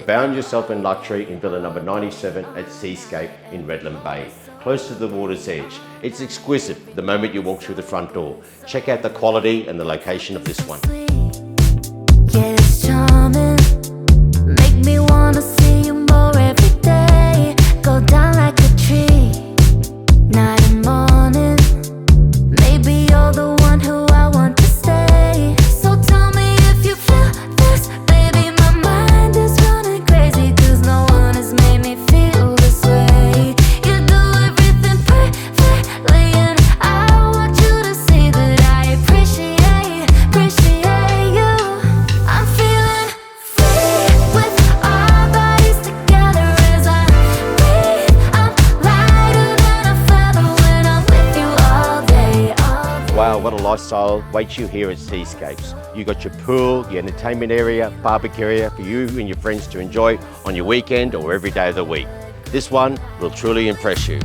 bound yourself in luxury in Villa number 97 at Seascape in Redland Bay, close to the water's edge. It's exquisite the moment you walk through the front door. Check out the quality and the location of this one. Yeah, it's charming. Make me wanna see you more every day. Go down like a tree, night and morning. Maybe you're the one who I want to stay. So tell me if you feel this, baby. My mind is running crazy, 'cause no one has made me feel this way. You do everything perfectly, and I want you to see that I appreciate you. I'm feeling free with our bodies together as I breathe. I'm lighter than a feather when I'm with you all day, all day. Wow, what a lifestyle waits you here at Seascapes. You got your pool, your entertainment area, barbecue area for you and your friends to enjoy on your weekend or every day of the week. This one will truly impress you.